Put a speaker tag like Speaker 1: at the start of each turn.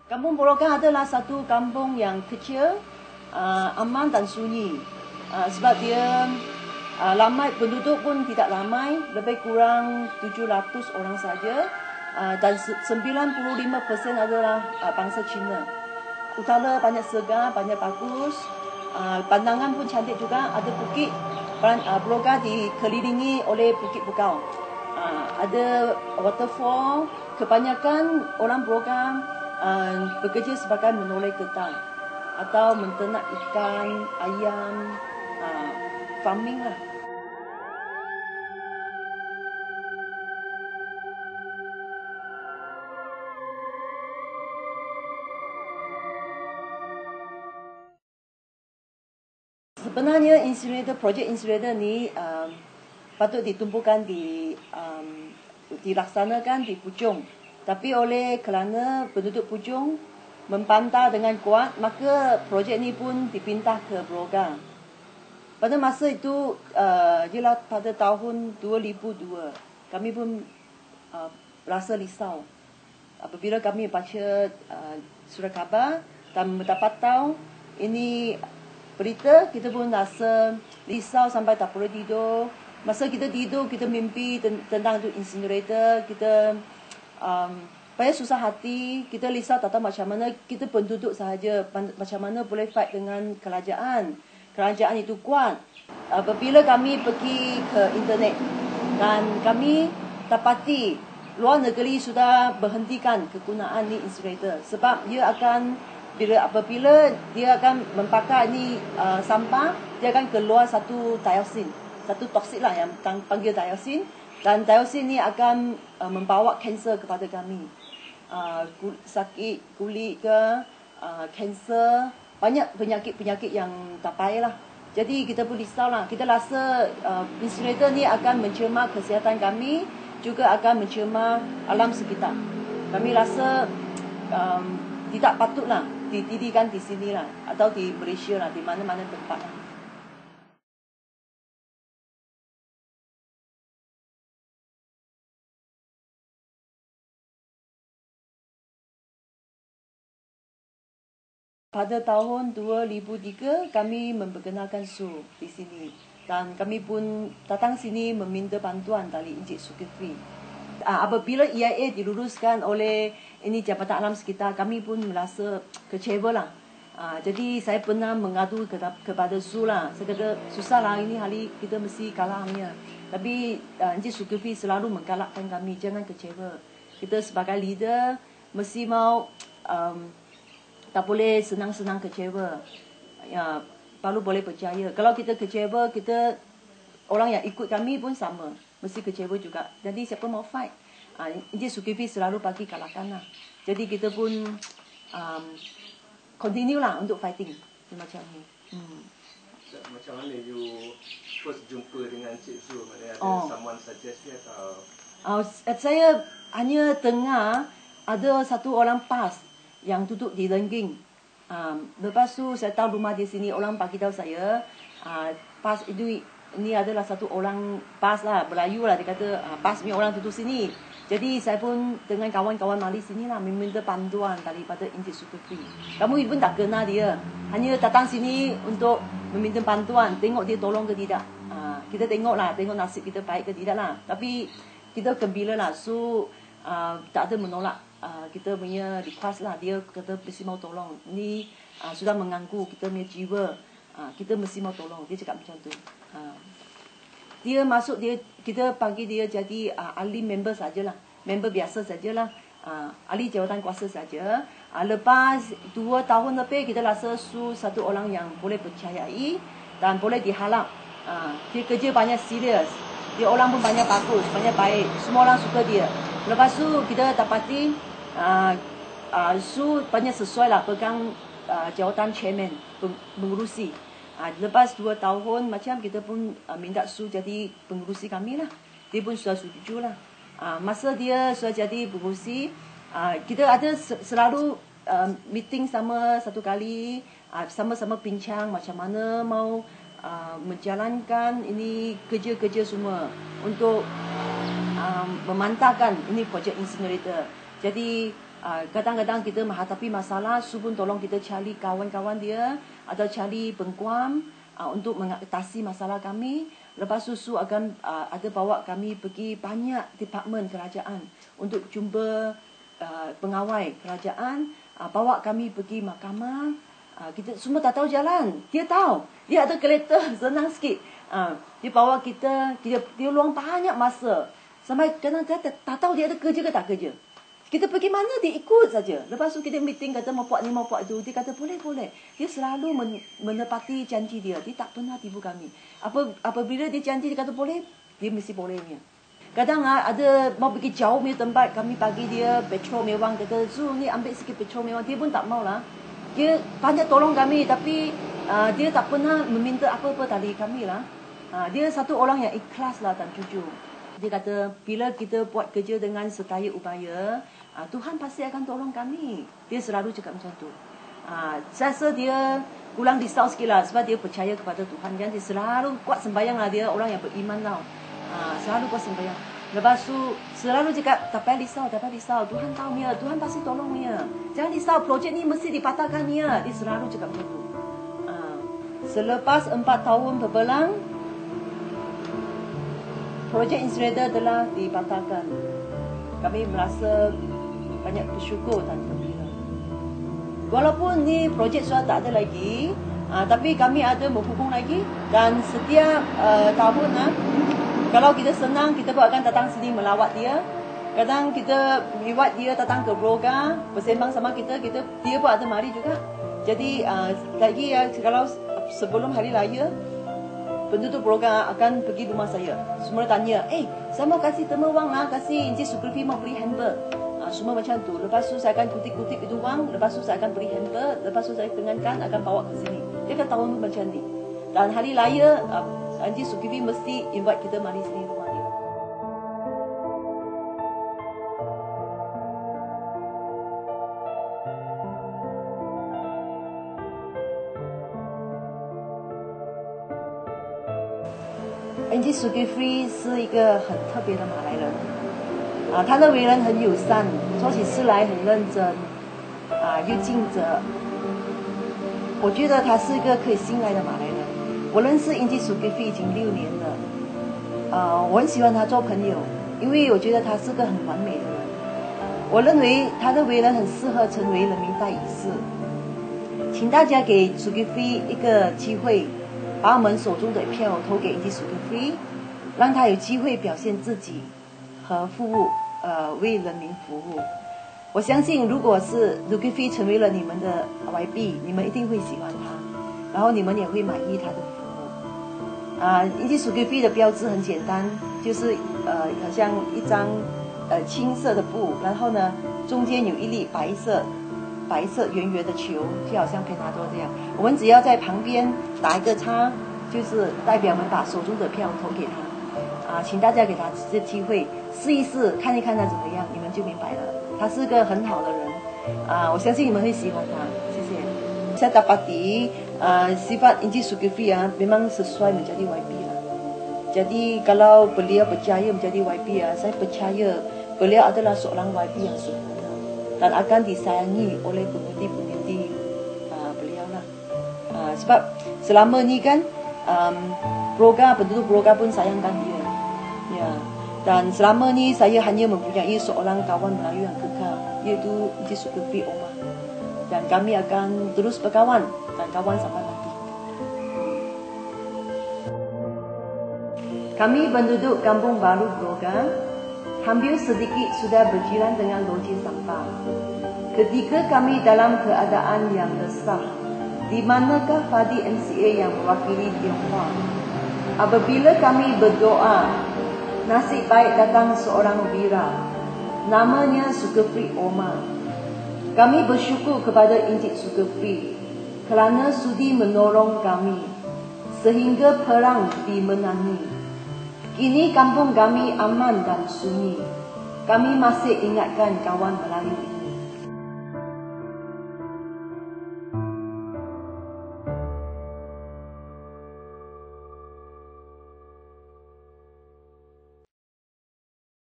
Speaker 1: Kampung Borogan adalah satu kampung yang kecil, aman dan sunyi. Sebab dia ramai, penduduk pun tidak ramai, lebih kurang 700 orang saja. Dan 95% adalah bangsa Cina. Utara banyak segar, banyak bagus. Pandangan pun cantik juga, ada bukit. Borogan dikelilingi oleh bukit bukau. Ada waterfall. Kebanyakan orang Borogan bekerja sebagai menoleh getah atau menternak ikan, ayam, farming lah. Sebenarnya projek incinerator ni patut ditumpukan dilaksanakan di Puchong. Tapi kerana penduduk Puchong membantah dengan kuat, maka projek ni pun dipindah ke Borogan. Pada masa itu, ialah pada tahun 2002, kami pun rasa risau. Apabila kami baca surat khabar dan mendapat tahu ini berita, kita pun rasa risau sampai tak boleh tidur. Masa kita tidur, kita mimpi tentang itu incinerator. Kita banyak susah hati. Kita risau tak tahu macam mana kita penduduk sahaja, macam mana boleh fight dengan kerajaan. Kerajaan itu kuat. Apabila kami pergi ke internet dan kami dapati luar negeri sudah berhentikan kegunaan ni incinerator, sebab dia akan apabila dia akan membakar ni sampah, dia akan keluar satu dioxin, satu toksik lah yang panggil dioxin, dan dioxin ni akan membawa kanser kepada kami. Sakit kulit ke, kanser, banyak penyakit-penyakit yang tak payah lah. Jadi kita pun risau lah. Kita rasa incinerator ni akan mencemar kesihatan kami, juga akan mencemar alam sekitar. Kami rasa tidak patutlah didirikan di sini lah, atau di Malaysia lah, di mana-mana tempat lah. Pada tahun 2003, kami memperkenalkan Su di sini. Dan kami pun datang sini meminta bantuan dari Encik Zulkifli. Apabila EIA diluluskan oleh ini Jabatan Alam Sekitar, kami pun merasa kecewa lah. Jadi saya pernah mengadu kepada Su lah. Saya kata, susah lah ini hari kita mesti kalahnya. Tapi Encik Zulkifli selalu menggalakkan kami, jangan kecewa. Kita sebagai leader mesti mau tak boleh senang-senang kecewa. Ya, baru boleh percaya. Kalau kita kecewa, orang yang ikut kami pun sama, mesti kecewa juga. Jadi siapa mau fight? Encik Zulkifli selalu bagi kalahkan lah. Jadi kita pun continue lah untuk fighting macam ni.
Speaker 2: Macam mana you first jumpa dengan Encik Zul? Ada someone suggest dia atau?
Speaker 1: Saya hanya dengar ada satu orang PAS yang duduk di Lengging. Lepas tu saya tahu rumah di sini, orang bagi tahu saya PAS itu ini adalah satu orang PAS lah, Melayu lah, dia kata PAS punya orang duduk sini. Jadi saya pun dengan kawan-kawan mari sini lah meminta bantuan daripada Encik Zulkifli. Kamu pun tak kenal dia, hanya datang sini untuk meminta bantuan, tengok dia tolong ke tidak. Kita tengok nasib kita baik ke tidak lah. Tapi kita gembira lah, tak ada menolak kita punya request lah. Dia kata mesti mau tolong. Ini sudah mengganggu kita punya jiwa. Kita mesti mau tolong. Dia cakap macam tu. Dia masuk, kita panggil dia jadi ahli member sajalah. Member biasa sajalah. Ahli jawatan kuasa saja. Lepas 2 tahun lebih, kita rasa satu orang yang boleh percayai dan boleh diharap. Dia kerja banyak serius. Dia orang pun banyak bagus, banyak baik. Semua orang suka dia. Lepas tu kita dapati Su banyak sesuai lah pegang jawatan chairman, pengurusi. Lepas 2 tahun macam kita pun minta Su jadi pengurusi kami lah. Dia pun sudah setuju lah. Masa dia sudah jadi pengurusi, kita ada selalu meeting sama satu kali, sama-sama bincang macam mana mau menjalankan ini kerja-kerja semua untuk memantahkan ini projek incinerator. Jadi Kadang-kadang kita menghadapi masalah, Su pun tolong kita cari kawan-kawan dia atau cari pengkuam untuk mengatasi masalah kami. Lepas tu Su akan ada bawa kami pergi banyak departmen kerajaan untuk jumpa pengawal kerajaan, bawa kami pergi mahkamah. Kita semua tak tahu jalan, dia tahu, dia ada kereta senang sikit. Dia bawa kita, dia luang banyak masa. Sampai kadang kita tak tahu dia ada kerja ke tak kerja. Kita pergi mana dia ikut saja. Lepas tu kita meeting kata mau buat ni mau buat itu, dia kata boleh. Dia selalu menepati janji dia. Dia tak pernah tipu kami. Apabila dia janji dia kata boleh, dia mesti bolehnya. Kadang ada mau pergi jauh punya tempat, kami bagi dia petrol mewah, kata Zu ni ambil sikit petrol mewah, dia pun tak mau lah. Dia banyak tolong kami tapi dia tak pernah meminta apa-apa dari kami lah. Dia satu orang yang ikhlas lah dan jujur. Dia kata bila kita buat kerja dengan setaya upaya, Tuhan pasti akan tolong kami. Dia selalu cakap macam tu. Saya rasa dia kurang risau sikit lah sebab dia percaya kepada Tuhan kan. Dia selalu kuat sembahyang lah, dia orang yang beriman tau. Selalu kuat sembahyang. Lepas tu selalu cakap tak payah risau, Tuhan tahu Mia, Tuhan pasti tolong Mia. Jangan risau, projek ni mesti dipatahkan Mia. Dia selalu cakap macam tu. Selepas 4 tahun berbelang, projek incinerator telah dipatahkan. Kami merasa banyak bersyukur dan gembira. Walaupun ni projek sudah tak ada lagi, tapi kami ada menghubung lagi. Dan setiap tahun kalau kita senang, kita pun akan datang sini melawat dia. Kadang kita reward dia datang ke Broga, bersembang sama kita, dia pun ada mari juga. Jadi lagi kalau sebelum hari raya, penduduk Broga akan pergi rumah saya. Semua tanya, saya mau kasih temu wang lah, kasih Encik Zulkifli mau beli hamper. Semua macam tu. Lepas tu saya akan kutip-kutip itu wang, lepas tu saya akan beli hamper, lepas tu saya tengankan akan bawa ke sini. Dia kan tahun macam ni. Dan hari raya, Encik Zulkifli mesti invite kita mari sini rumah dia. Encik Zulkifli 是一个很特别的马来人，他的为人很友善，做起事来很认真，又尽责。我觉得他是一个可以信赖的马来人。我认识Encik Zulkifli已经6年了，我很喜欢他做朋友，因为我觉得他是个很完美的人。我认为他的为人很适合成为人民代议士，请大家给Zulkifli一个机会。把我们手中的票投给Encik Zulkifli，让他有机会表现自己和服务，为人民服务。我相信，如果是Zulkifli成为了你们的YB，你们一定会喜欢他，然后你们也会满意他的服务。Encik Zulkifli的标志很简单，就是好像一张青色的布，然后呢中间有一粒白色圆圆的球，就好像培纳多这样。我们只要在旁边打一个叉，就是代表我们把手中的票投给他。请大家给他这机会试一试，看一看他怎么样，你们就明白了。他是个很好的人，我相信你们会喜欢他。谢谢。Saya dapati sifat Encik Zulkifli memang sesuai menjadi YB lah. Jadi kalau beliau berjaya menjadi YB saya percaya beliau adalah seorang YB yang sempurna dan akan disayangi oleh pengundi-pengundi beliau lah. Sebab selama ni kan penduduk Broga pun sayangkan dia. Ya. Dan selama ni saya hanya mempunyai seorang kawan Melayu yang kekal, iaitu Encik Zulkifli Omar. Dan kami akan terus berkawan dan kawan sampai mati. Kami penduduk Kampung Baru Broga hampir sedikit sudah berjiran dengan loji sampah. Ketika kami dalam keadaan yang resah, di manakah Fadi MCA yang mewakili Tionghoa? Apabila kami berdoa, nasib baik datang seorang wira, namanya Zulkifli Omar. Kami bersyukur kepada Encik Zulkifli kerana sudi menolong kami sehingga perang dimenangi. Kini kampung kami aman dan sunyi. Kami masih ingatkan kawan Melayu ini.